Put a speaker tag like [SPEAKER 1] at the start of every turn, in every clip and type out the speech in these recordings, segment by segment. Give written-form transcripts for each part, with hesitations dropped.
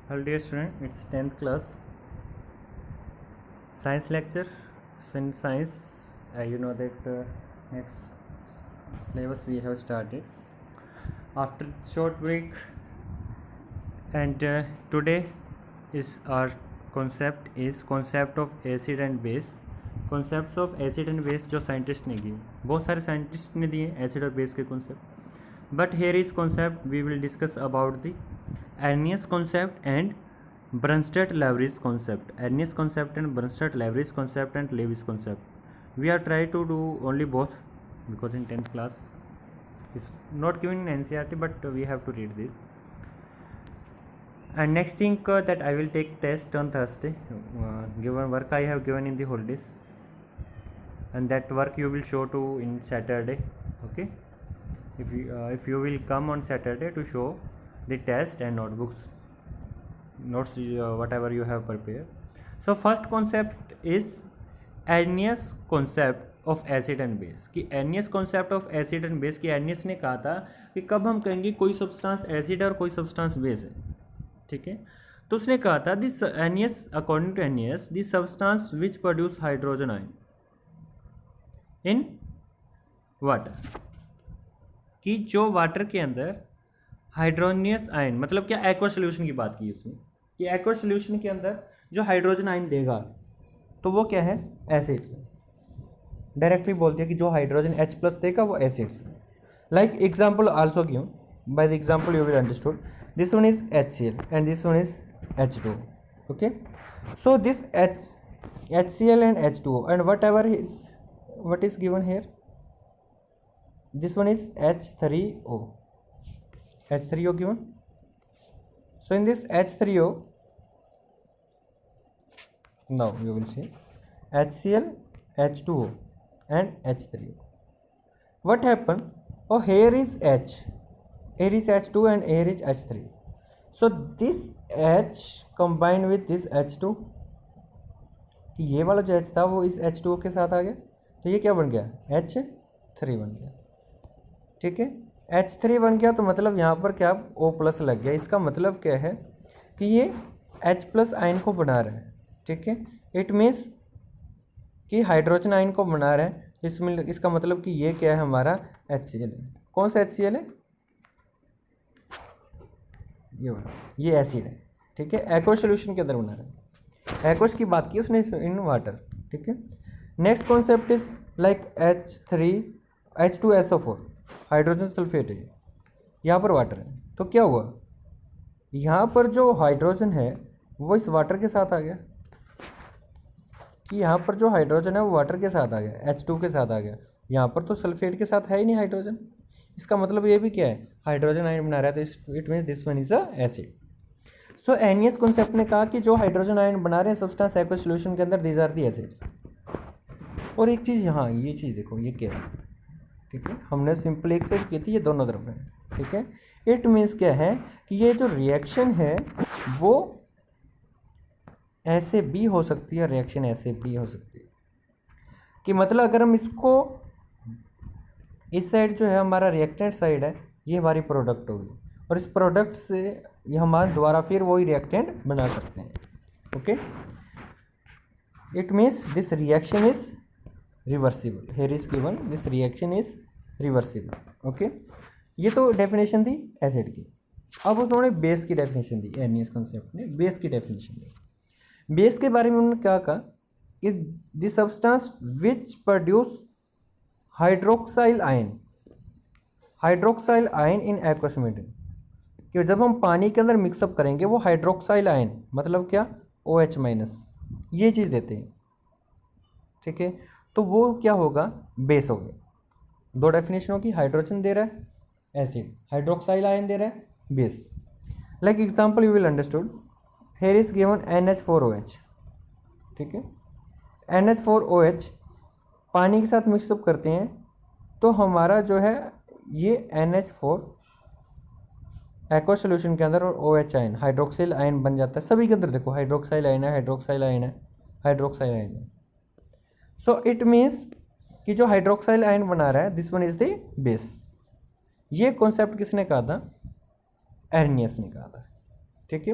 [SPEAKER 1] Hello dear student, it's 10th class science lecture. So in science, you know that next syllabus we have started after short break, and today is our concept of acid and base. Concepts of acid and base जो scientist ने दिए, बहुत सारे scientist ने दिए acid और base के concept, but here is concept we will discuss about the Arrhenius concept and Bronsted-Lewis concept. Arrhenius concept and Bronsted-Lewis concept and Lewis concept. We are trying to do only both because in 10th class it's not given in NCERT, but we have to read this. And next thing that I will take test on Thursday. Given work I have given in the holidays, and that work you will show to in Saturday. Okay, if you will come on Saturday to show the test and notes whatever you have prepared. So first concept is Arrhenius concept of acid and base. कि Arrhenius concept of acid and base की Arrhenius ने कहा था कि कब हम कहेंगे कोई सब्सटेंस एसिड और कोई सब्सटेंस बेस है, ठीक है। तो उसने कहा था this Arrhenius, according to Arrhenius, the substance which produce hydrogen ion in water, कि जो वाटर के अंदर हाइड्रोनियस आयन, मतलब क्या एक्वा सोल्यूशन की बात की उसने कि एक्वा सोल्यूशन के अंदर जो हाइड्रोजन आयन देगा तो वो क्या है, एसिड से। डायरेक्टली बोल दिया कि जो हाइड्रोजन H+ देगा वो एसिड से। Like example also given by the example you will understood this one is HCl and this one is H2, okay. So this HCl and H2O and what is given here, this one is H3O given. So in this H3O, now you will see HCl, H2O and H3O. What happened? Oh, here is H, here is H2 and here is H3. So this H combined with this H2, कि ये वाला जो H था वो इस H2O के साथ आ गया, तो ये क्या बन गया, H3 बन गया, ठीक है। H3 बन गया तो मतलब यहाँ पर क्या O+ लग गया। इसका मतलब क्या है कि ये H+ आयन को बना रहा है, ठीक है। इट मीन्स कि हाइड्रोजन आयन को बना रहा है, इसमें इसका मतलब कि ये क्या है, हमारा HCl है। कौन सा HCl है, ये एसिड है, ठीक है। एक्वस सोल्यूशन के अंदर बना रहा है। एक्वस की बात की उसने इन वाटर, ठीक है। Next concept is like H2SO4 hydrogen sulphate है, यहाँ पर वाटर है, तो क्या हुआ, यहाँ पर जो हाइड्रोजन है वो इस वाटर के साथ आ गया, कि यहाँ पर जो हाइड्रोजन है वो वाटर के साथ आ गया, H2 के साथ आ गया। यहाँ पर तो सल्फेट के साथ है ही नहीं हाइड्रोजन, इसका मतलब ये भी क्या है, हाइड्रोजन आयन बना रहा है, तो it means this one is a acid. So एनियस concept ने कहा कि जो हाइड्रोजन आयन बना रहे हैं सब्सटेंस एक्वस सॉल्यूशन के अंदर, दीज आर दी एसिड्स। और एक चीज़ यहाँ, ये चीज़ देखो, ये क्या है, ठीक है, हमने सिंपल एक साइड की थी, ये दोनों तरफ है, ठीक है। इट मीन्स क्या है कि ये जो रिएक्शन है वो ऐसे भी हो सकती है, रिएक्शन ऐसे भी हो सकती है, कि मतलब अगर हम इसको इस साइड जो है हमारा रिएक्टेंट साइड है, ये हमारी प्रोडक्ट होगी, और इस प्रोडक्ट से ये हमारे द्वारा फिर वही रिएक्टेंट बना सकते हैं, okay. It means this reaction is reversible, here is given this reaction is reversible, okay. ये तो डेफिनेशन थी एसिड की। अब उन्होंने बेस की डेफिनेशन दी, एनियस कॉन्सेप्ट ने बेस की डेफिनेशन दी। बेस के बारे में उन्होंने क्या कहा कि the substance which produce hydroxyl ion in aqueous medium, कि जब हम पानी के अंदर मिक्सअप करेंगे वो हाइड्रोक्साइल आयन, मतलब क्या, OH- ये चीज़ देते हैं, ठीक है। तो वो क्या होगा, बेस हो गया। दो डेफिनेशन होगी, हाइड्रोजन दे रहा है एसिड, हाइड्रोक्साइल आयन दे रहा है base. Like example you will understood, here is given NH4OH, ठीक है। NH4OH पानी के साथ मिक्सअप करते हैं तो हमारा जो है ये NH4 एक्वस सोल्यूशन के अंदर, और OH आयन हाइड्रोक्साइल आयन बन जाता है। सभी के अंदर देखो हाइड्रोक्साइल आयन है, हाइड्रोक्साइल आयन है, हाइड्रोक्साइल आयन है। सो इट मीन्स कि जो हाइड्रोक्साइल आयन बना रहा है this one is the base. ये कॉन्सेप्ट किसने कहा था, एर्नियस ने कहा था, ठीक है।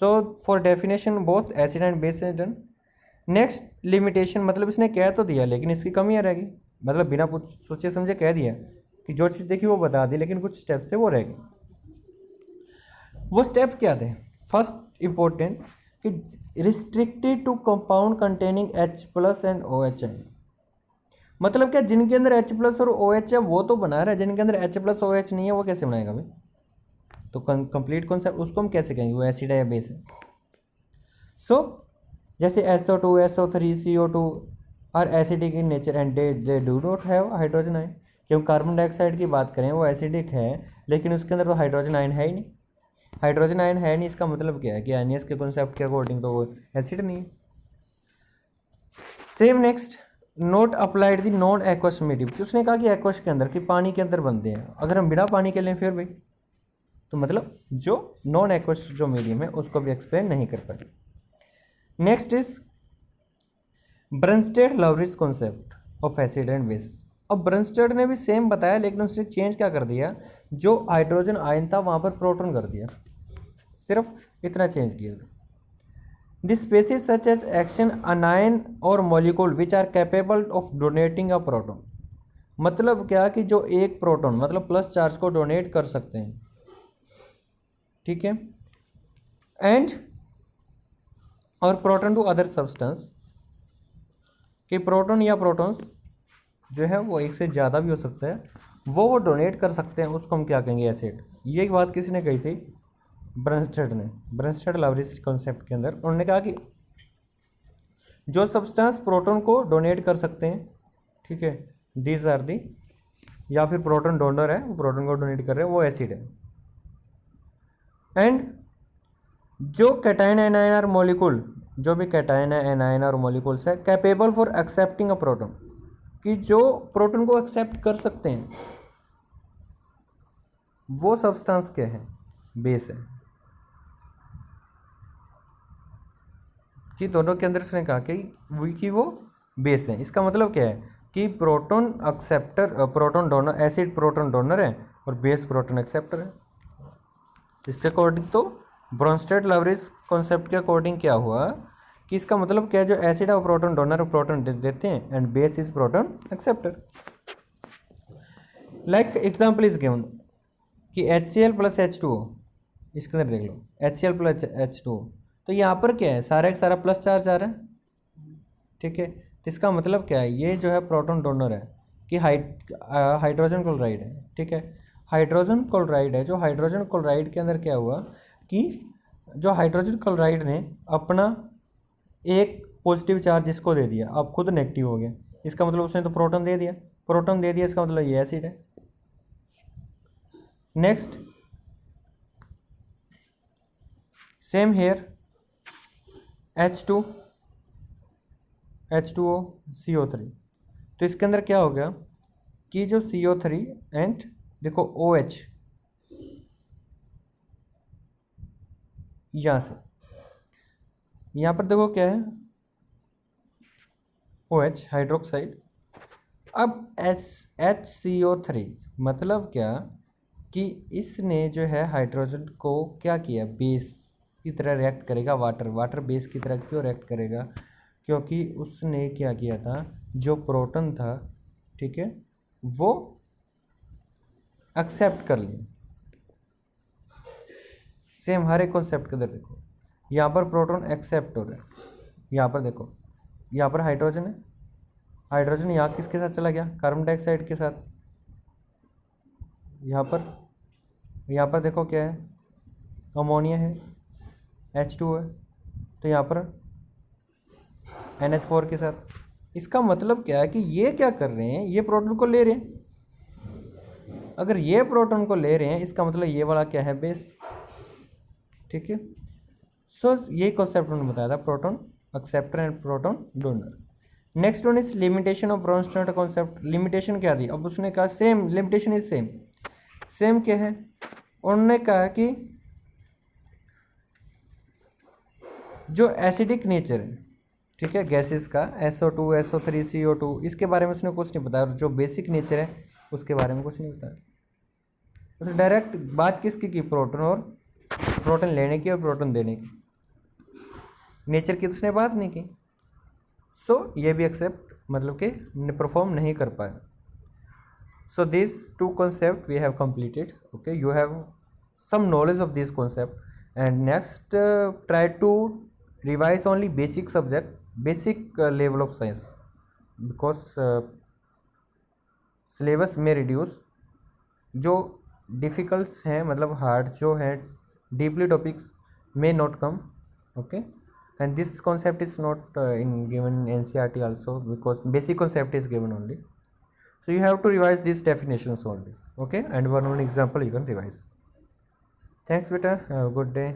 [SPEAKER 1] So for definition both acid and base is done. Next limitation, मतलब इसने कह तो दिया लेकिन इसकी कमियाँ रह गई, मतलब बिना सोचे समझे कह दिया कि जो चीज़ देखी वो बता दी, लेकिन कुछ स्टेप्स थे वो रह गए। वो स्टेप क्या थे? फर्स्ट इंपॉर्टेंट कि restricted to compound containing H+ and OH है। मतलब क्या, जिनके अंदर H+ और OH है वो तो बना रहा है, जिनके अंदर H+ OH नहीं है वो कैसे बनाएगा भाई? तो कंप्लीट कॉन्सेप्ट उसको हम कैसे कहेंगे वो एसिड है या बेस है? सो जैसे SO2, SO3, CO2 are acidic in nature and they do not have hydrogen ion. कि हम कार्बन डाइऑक्साइड की बात करें वो एसिडिक है लेकिन उसके अंदर तो हाइड्रोजन आयन है ही नहीं। हाइड्रोजन आयन है नहीं, इसका मतलब क्या है कि एनियस के कॉन्सेप्ट के अकॉर्डिंग तो वो एसिड नहीं है। Same next, note applied the non aqueous medium, कि उसने कहा कि एक्वस के अंदर, कि पानी के अंदर बनते हैं, अगर हम बिना पानी के लें फिर भाई, तो मतलब जो नॉन एक्वस जो मीडियम है उसको भी एक्सप्लेन नहीं कर पाए। Next is Bronsted Lowry concept of acid and base. अब ब्रनस्टेड ने भी सेम बताया लेकिन उसने चेंज क्या कर दिया, जो हाइड्रोजन आयन था वहाँ पर प्रोटॉन कर दिया, सिर्फ इतना चेंज किया। This species such as cation anion और molecule which are capable of donating a proton. मतलब क्या कि जो एक प्रोटॉन मतलब प्लस चार्ज को डोनेट कर सकते हैं, ठीक है, एंड और प्रोटॉन टू अदर सब्सटेंस, कि प्रोटॉन या प्रोटॉन्स जो है वो एक से ज़्यादा भी हो सकता है, वो डोनेट कर सकते हैं, उसको हम क्या कहेंगे? एसिड। ये बात किसी ने कही थी? ब्रनस्टेड ने, ब्रनस्टेड लवरिज कॉन्सेप्ट के अंदर उन्होंने कहा कि जो सब्सटेंस प्रोटॉन को डोनेट कर सकते हैं, ठीक है, दीज आर दी, या फिर प्रोटॉन डोनर है वो प्रोटॉन को डोनेट कर रहे हैं वो एसिड है। एंड जो कैटायन एनायन और मॉलिक्यूल, जो भी कैटायन है एनायन और मॉलिक्यूल्स है, capable for accepting a proton, कि जो प्रोटॉन को एक्सेप्ट कर सकते हैं, वो सब्सटेंस क्या है? बेस है। कि दोनों के अंदर उसने कहा कि वो बेस है। इसका मतलब क्या है कि proton acceptor, proton donor, acid proton donor है और बेस प्रोटॉन एक्सेप्टर है। इसके अकॉर्डिंग तो ब्रॉन्स्टेड लवरिज कॉन्सेप्ट के अकॉर्डिंग क्या हुआ कि इसका मतलब क्या है, जो एसिड है वो प्रोटॉन डोनर और प्रोटॉन देते हैं and base is proton acceptor. Like example is given कि HCl + H2O, इसके अंदर देख लो HCl + H2O, तो यहाँ पर क्या है, सारा एक सारा प्लस चार्ज आ रहा है, ठीक है, तो इसका मतलब क्या है, ये जो है प्रोटॉन डोनर है, कि हाइड्रोजन क्लोराइड है, ठीक है, हाइड्रोजन क्लोराइड है। जो हाइड्रोजन क्लोराइड के अंदर क्या हुआ कि जो हाइड्रोजन क्लोराइड ने अपना एक पॉजिटिव चार्ज इसको दे दिया, अब खुद नेगेटिव हो गया, इसका मतलब उसने तो प्रोटॉन दे दिया, प्रोटॉन दे दिया, इसका मतलब ये एसिड है। Next same here H2, H2O, CO3, तो इसके अंदर क्या हो गया कि जो CO3 एंड देखो OH, यहाँ से यहाँ पर देखो क्या है, OH हाइड्रोक्साइड। अब HCO3 मतलब क्या कि इसने जो है हाइड्रोजन को क्या किया, बेस की तरह रिएक्ट करेगा, वाटर बेस की तरह क्यों रिएक्ट करेगा? क्योंकि उसने क्या किया था, जो प्रोटॉन था, ठीक है, वो एक्सेप्ट कर लिया। सेम हर एक कॉन्सेप्ट के अंदर देखो, यहाँ पर प्रोटॉन एक्सेप्ट हो रहा है, यहाँ पर देखो, यहाँ पर हाइड्रोजन है, हाइड्रोजन यहाँ किसके साथ चला गया, कार्बन डाइऑक्साइड के साथ। यहाँ पर देखो क्या है, अमोनिया है, H2 है, तो यहाँ पर NH4 के साथ। इसका मतलब क्या है कि ये क्या कर रहे हैं, ये प्रोटॉन को ले रहे हैं। अगर ये प्रोटॉन को ले रहे हैं इसका मतलब ये वाला क्या है, बेस, ठीक है। सो ये कॉन्सेप्ट उन्होंने बताया था, proton acceptor and proton donor. Next one is limitation of Brønsted concept. Limitation क्या दी, अब उसने कहा सेम लिमिटेशन इज सेम क्या है, उन्होंने कहा कि जो एसिडिक नेचर है, ठीक है, गैसेस का SO2, SO3, CO2, इसके बारे में उसने कुछ नहीं बताया, और जो बेसिक नेचर है उसके बारे में कुछ नहीं बताया। तो डायरेक्ट बात किसकी की, प्रोटॉन लेने की और प्रोटॉन देने की। नेचर की तो उसने बात नहीं की, सो ये भी एक्सेप्ट मतलब कि परफॉर्म नहीं कर पाए. So these two concepts we have completed. Okay, you have some knowledge of this concept, and next try to revise only basic subject, basic level of science, because syllabus may reduce. जो डिफ़िकल्ट्स हैं मतलब hard जो है deeply topics may not come. Okay, and this concept is not in given in NCERT also, because basic concept is given only. So you have to revise these definitions only. Okay, and one example you can revise. Thanks beta, have a good day.